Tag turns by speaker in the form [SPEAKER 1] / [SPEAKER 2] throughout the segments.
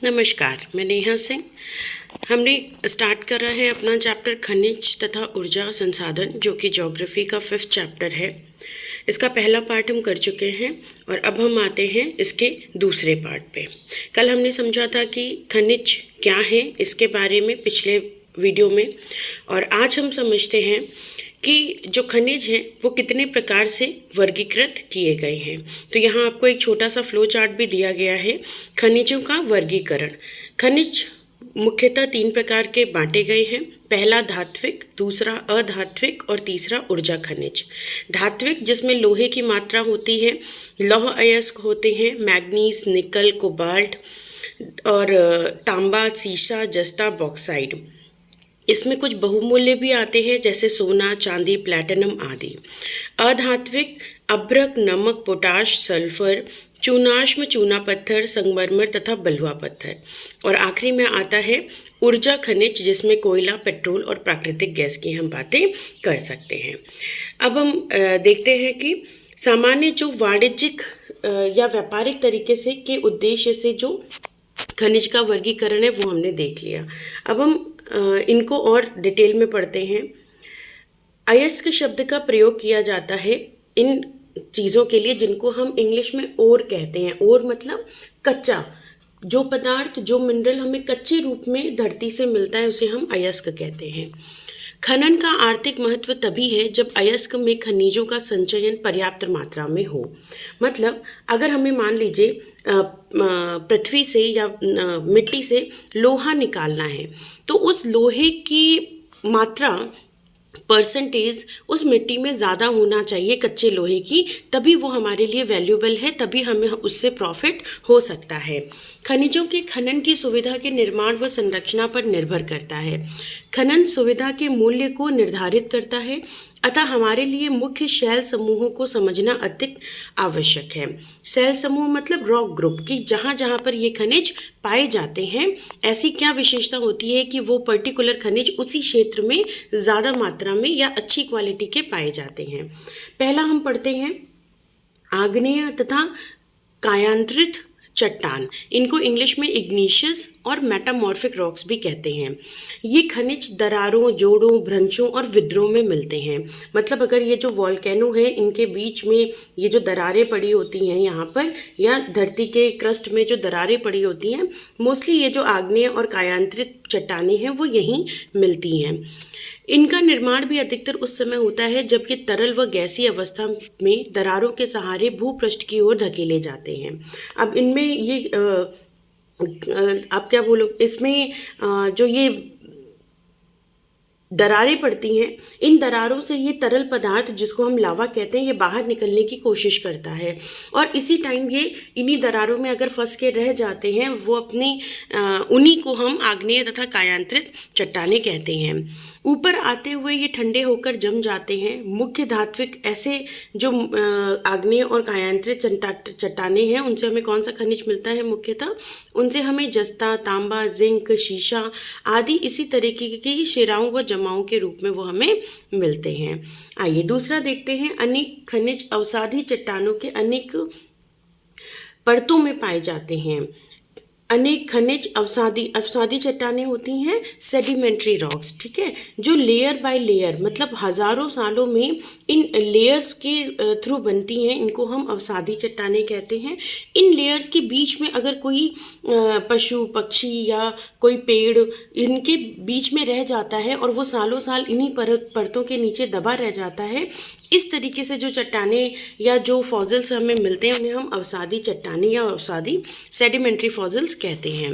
[SPEAKER 1] नमस्कार, मैं नेहा सिंह। हमने स्टार्ट करा है अपना चैप्टर खनिज तथा ऊर्जा संसाधन, जो कि ज्योग्राफी का 5th चैप्टर है। इसका पहला पार्ट हम कर चुके हैं और अब हम आते हैं इसके दूसरे पार्ट पे। कल हमने समझा था कि खनिज क्या है इसके बारे में पिछले वीडियो में, और आज हम समझते हैं कि जो खनिज हैं वो कितने प्रकार से वर्गीकृत किए गए हैं। तो यहाँ आपको एक छोटा सा फ्लो चार्ट भी दिया गया है खनिजों का वर्गीकरण। खनिज मुख्यतः 3 प्रकार के बांटे गए हैं। पहला धात्विक, दूसरा अधात्विक और तीसरा ऊर्जा खनिज। धात्विक जिसमें लोहे की मात्रा होती है, लौह अयस्क होते हैं, मैग्नीज, निकल, कोबाल्ट और तांबा, सीसा, जस्ता, बॉक्साइड। इसमें कुछ बहुमूल्य भी आते हैं जैसे सोना, चांदी, प्लैटिनम आदि। अधात्विक अभ्रक, नमक, पोटाश, सल्फर, चूनाश्म, चूना पत्थर, संगमरमर तथा बलुआ पत्थर। और आखिरी में आता है ऊर्जा खनिज जिसमें कोयला, पेट्रोल और प्राकृतिक गैस की हम बातें कर सकते हैं। अब हम देखते हैं कि सामान्य जो वाणिज्यिक या व्यापारिक तरीके से के उद्देश्य से जो खनिज का वर्गीकरण है वो हमने देख लिया। अब हम इनको और डिटेल में पढ़ते हैं। अयस्क शब्द का प्रयोग किया जाता है इन चीज़ों के लिए जिनको हम इंग्लिश में ओर कहते हैं। ओर मतलब कच्चा, जो पदार्थ, जो मिनरल हमें कच्चे रूप में धरती से मिलता है उसे हम अयस्क कहते हैं। खनन का आर्थिक महत्व तभी है जब अयस्क में खनिजों का संचयन पर्याप्त मात्रा में हो। मतलब अगर हमें मान लीजिए पृथ्वी से या मिट्टी से लोहा निकालना है तो उस लोहे की मात्रा परसेंटेज उस मिट्टी में ज़्यादा होना चाहिए कच्चे लोहे की, तभी वो हमारे लिए वैल्यूएबल है, तभी हमें उससे प्रॉफिट हो सकता है। खनिजों के खनन की सुविधा के निर्माण व संरचना पर निर्भर करता है। खनन सुविधा के मूल्य को निर्धारित करता है, अतः हमारे लिए मुख्य शैल समूहों को समझना अधिक आवश्यक है। शैल समूह मतलब रॉक ग्रुप, कि जहाँ जहाँ पर ये खनिज पाए जाते हैं ऐसी क्या विशेषता होती है कि वो पर्टिकुलर खनिज उसी क्षेत्र में ज़्यादा मात्रा में या अच्छी क्वालिटी के पाए जाते हैं। पहला हम पढ़ते हैं आग्नेय तथा कायांतरित चट्टान। इनको इंग्लिश में इग्निशियस और मेटामॉर्फिक रॉक्स भी कहते हैं। ये खनिज दरारों, जोड़ों, भ्रंशों और विद्रोह में मिलते हैं। मतलब अगर ये जो वॉल्केनो है इनके बीच में ये जो दरारें पड़ी होती हैं यहाँ पर, या धरती के क्रस्ट में जो दरारें पड़ी होती हैं, मोस्टली ये जो आग्नेय और कायांतरित चट्टानें हैं वो यहीं मिलती हैं। इनका निर्माण भी अधिकतर उस समय होता है जबकि तरल व गैसीय अवस्था में दरारों के सहारे भूपृष्ठ की ओर धकेले जाते हैं। अब इनमें ये आप क्या बोलो, इसमें जो ये दरारें पड़ती हैं, इन दरारों से ये तरल पदार्थ जिसको हम लावा कहते हैं ये बाहर निकलने की कोशिश करता है, और इसी टाइम ये इन्हीं दरारों में अगर फंस के रह जाते हैं वो अपनी उन्हीं को हम आग्नेय तथा कायांतरित चट्टानें कहते हैं। ऊपर आते हुए ये ठंडे होकर जम जाते हैं। मुख्य धात्विक ऐसे जो आग्नेय और कायांतरित चट्टानें हैं उनसे हमें कौन सा खनिज मिलता है मुख्यतः? उनसे हमें जस्ता, तांबा, जिंक, शीशा आदि इसी तरीके की शिराओं व जमाओं के रूप में वो हमें मिलते हैं। आइए दूसरा देखते हैं। अनेक खनिज अवसादी चट्टानों के अनेक परतों में पाए जाते हैं। अनेक खनिज अवसादी चट्टानें होती हैं, सेडिमेंट्री रॉक्स, ठीक है, जो लेयर बाय लेयर मतलब हजारों सालों में इन लेयर्स के थ्रू बनती हैं, इनको हम अवसादी चट्टानें कहते हैं। इन लेयर्स के बीच में अगर कोई पशु, पक्षी या कोई पेड़ इनके बीच में रह जाता है और वो सालों साल इन्हीं परतों के नीचे दबा रह जाता है, इस तरीके से जो चट्टानें या जो फॉसिल्स हमें मिलते हैं उन्हें हम अवसादी चट्टानें या अवसादी सेडिमेंट्री फॉसिल्स कहते हैं।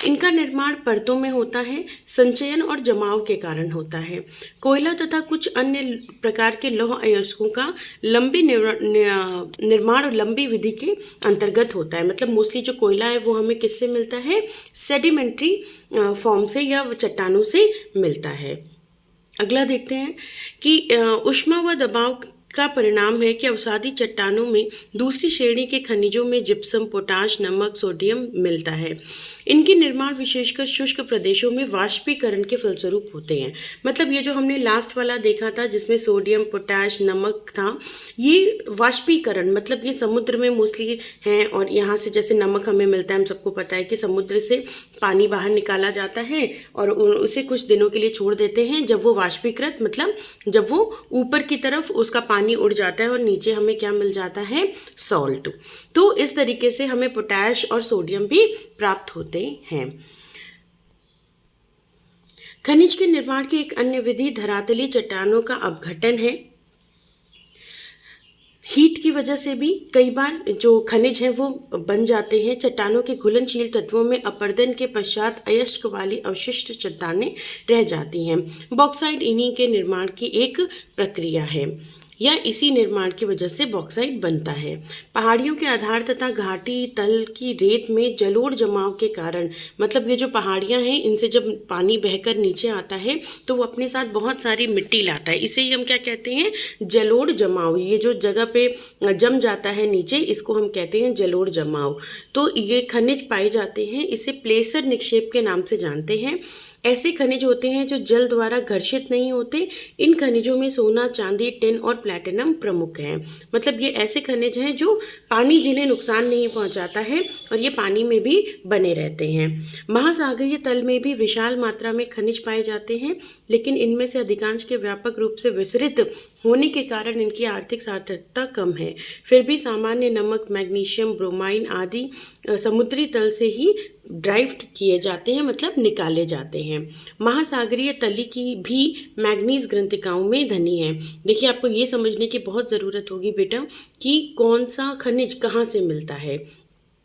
[SPEAKER 1] इनका निर्माण परतों में होता है, संचयन और जमाव के कारण होता है। कोयला तथा कुछ अन्य प्रकार के लौह अयस्कों का लंबी निर्माण लंबी विधि के अंतर्गत होता है। मतलब मोस्टली जो कोयला है वो हमें किससे मिलता है? सेडिमेंट्री फॉर्म से या चट्टानों से मिलता है। अगला देखते हैं कि ऊष्मा व दबाव का परिणाम है कि अवसादी चट्टानों में दूसरी श्रेणी के खनिजों में जिप्सम, पोटाश, नमक, सोडियम मिलता है। इनके निर्माण विशेषकर शुष्क प्रदेशों में वाष्पीकरण के फलस्वरूप होते हैं। मतलब ये जो हमने लास्ट वाला देखा था जिसमें सोडियम, पोटैश, नमक था, ये वाष्पीकरण मतलब ये समुद्र में मोस्टली हैं। और यहाँ से जैसे नमक हमें मिलता है, हम सबको पता है कि समुद्र से पानी बाहर निकाला जाता है और उसे कुछ दिनों के लिए छोड़ देते हैं। जब वो वाष्पीकृत मतलब जब वो ऊपर की तरफ उसका पानी उड़ जाता है और नीचे हमें क्या मिल जाता है, सॉल्ट। तो इस तरीके से हमें पोटैश और सोडियम भी प्राप्त होते हैं। खनिज के निर्माण की एक अन्य विधि धरातली चट्टानों का अपघटन है। हीट की वजह से भी कई बार जो खनिज हैं वो बन जाते हैं। चट्टानों के घुलनशील तत्वों में अपरदन के पश्चात अयस्क वाली अवशिष्ट चट्टानें रह जाती हैं। बॉक्साइट इन्हीं के निर्माण की एक प्रक्रिया है या इसी निर्माण की वजह से बॉक्साइट बनता है। पहाड़ियों के आधार तथा घाटी तल की रेत में जलोढ़ जमाव के कारण, मतलब ये जो पहाड़ियाँ हैं इनसे जब पानी बहकर नीचे आता है तो वो अपने साथ बहुत सारी मिट्टी लाता है। इसे ही हम क्या कहते हैं, जलोढ़ जमाव। ये जो जगह पे जम जाता है नीचे, इसको हम कहते हैं जलोढ़ जमाव। तो ये खनिज पाए जाते हैं, इसे प्लेसर निक्षेप के नाम से जानते हैं। ऐसे खनिज होते हैं जो जल द्वारा घर्षित नहीं होते। इन खनिजों में सोना, चांदी, टिन और प्लैटिनम प्रमुख हैं। मतलब ये ऐसे खनिज हैं जो पानी जिन्हें नुकसान नहीं पहुंचाता है और ये पानी में भी बने रहते हैं। महासागरीय तल में भी विशाल मात्रा में खनिज पाए जाते हैं, लेकिन इनमें से अधिकांश के व्यापक रूप से विसरित होने के कारण इनकी आर्थिक सार्थकता कम है। फिर भी सामान्य नमक, मैग्नीशियम, ब्रोमाइन आदि समुद्री तल से ही ड्राइव किए जाते हैं, मतलब निकाले जाते हैं। महासागरीय तली की भी मैग्नीज ग्रंथिकाओं में धनी है। देखिए, आपको ये समझने की बहुत ज़रूरत होगी बेटा कि कौन सा खनिज कहाँ से मिलता है।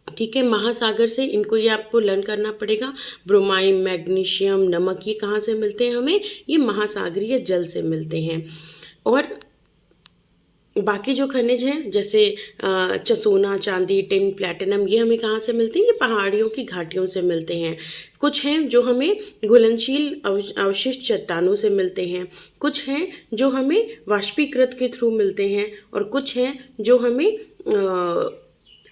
[SPEAKER 1] ठीक है, महासागर से इनको ये आपको लर्न करना पड़ेगा। ब्रोमाइन, मैग्नीशियम, नमक ये कहाँ से मिलते हैं हमें, ये महासागरीय जल से मिलते हैं। और बाकी जो खनिज हैं जैसे सोना, चांदी, टिन, प्लैटिनम ये हमें कहाँ से मिलते हैं, ये पहाड़ियों की घाटियों से मिलते हैं। कुछ हैं जो हमें घुलनशील अवशिष्ट चट्टानों से मिलते हैं, कुछ हैं जो हमें वाष्पीकृत के थ्रू मिलते हैं और कुछ हैं जो हमें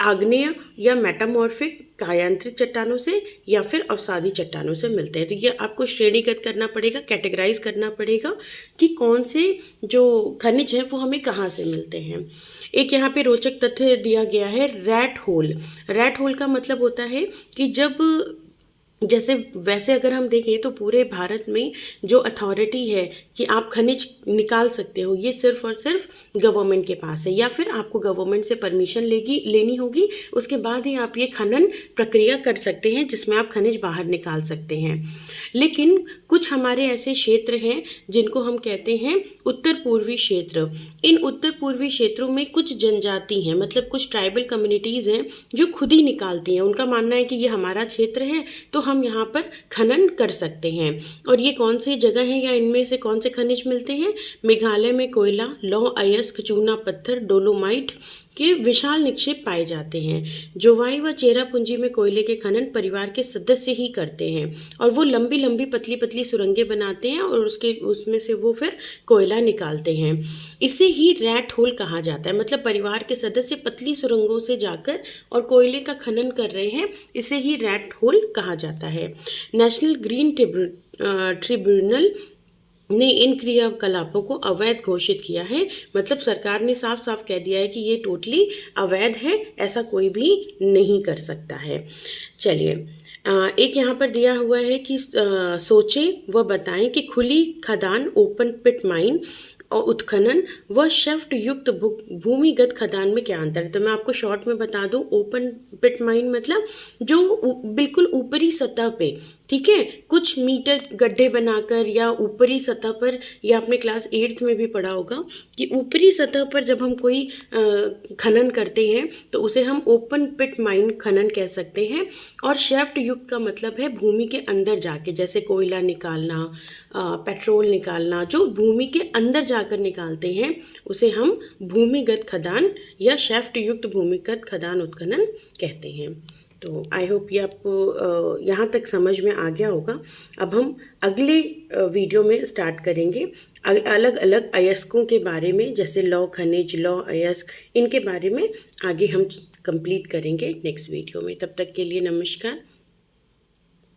[SPEAKER 1] आग्नेय या मेटामॉर्फिक कायांतरित चट्टानों से या फिर अवसादी चट्टानों से मिलते हैं। तो ये आपको श्रेणीगत करना पड़ेगा, कैटेगराइज करना पड़ेगा कि कौन से जो खनिज हैं वो हमें कहाँ से मिलते हैं। एक यहाँ पे रोचक तथ्य दिया गया है, रैट होल। रैट होल का मतलब होता है कि जब जैसे वैसे अगर हम देखें तो पूरे भारत में जो अथॉरिटी है कि आप खनिज निकाल सकते हो, ये सिर्फ और सिर्फ गवर्नमेंट के पास है, या फिर आपको गवर्नमेंट से परमिशन लेनी होगी, उसके बाद ही आप ये खनन प्रक्रिया कर सकते हैं जिसमें आप खनिज बाहर निकाल सकते हैं। लेकिन कुछ हमारे ऐसे क्षेत्र हैं जिनको हम कहते हैं उत्तर पूर्वी क्षेत्र। इन उत्तर पूर्वी क्षेत्रों में कुछ जनजाति हैं, मतलब कुछ ट्राइबल कम्युनिटीज़ हैं जो खुद ही निकालती हैं। उनका मानना है कि ये हमारा क्षेत्र है तो हम यहाँ पर खनन कर सकते हैं। और ये कौन सी जगह है या इनमें से कौन से खनिज मिलते हैं, मेघालय में कोयला, लौह अयस्क, चूना पत्थर, डोलोमाइट के विशाल निक्षेप पाए जाते हैं। जोवाई व चेरापूंजी में कोयले के खनन परिवार के सदस्य ही करते हैं और वो लंबी लंबी पतली पतली सुरंगें बनाते हैं और उसमें से वो फिर कोयला निकालते हैं। इसे ही रैट होल कहा जाता है, मतलब परिवार के सदस्य पतली सुरंगों से जाकर और कोयले का खनन कर रहे हैं, इसे ही रैट होल कहा जाता है। नेशनल ग्रीन ट्रिब्यूनल ने इन क्रियाकलापों को अवैध घोषित किया है। मतलब सरकार ने साफ साफ कह दिया है कि ये टोटली अवैध है, ऐसा कोई भी नहीं कर सकता है। चलिए, एक यहाँ पर दिया हुआ है कि सोचें व बताएं कि खुली खदान, ओपन पिट माइन और उत्खनन व शफ्ट युक्त भूमिगत खदान में क्या अंतर है। तो मैं आपको शॉर्ट में बता दूं, ओपन पिट माइन मतलब जो बिल्कुल ऊपरी सतह पे, ठीक है, कुछ मीटर गड्ढे बनाकर या ऊपरी सतह पर, या आपने क्लास 8th में भी पढ़ा होगा कि ऊपरी सतह पर जब हम कोई खनन करते हैं तो उसे हम ओपन पिट माइन खनन कह सकते हैं। और शैफ्ट युक्त का मतलब है भूमि के अंदर जाके, जैसे कोयला निकालना, पेट्रोल निकालना, जो भूमि के अंदर जाकर निकालते हैं उसे हम भूमिगत खदान या शैफ्ट युक्त भूमिगत खदान उत्खनन कहते हैं। तो आई होप ये आपको यहाँ तक समझ में आ गया होगा। अब हम अगले वीडियो में स्टार्ट करेंगे अलग अलग अयस्कों के बारे में, जैसे लौह खनिज, लौह अयस्क, इनके बारे में आगे हम कंप्लीट करेंगे नेक्स्ट वीडियो में। तब तक के लिए नमस्कार।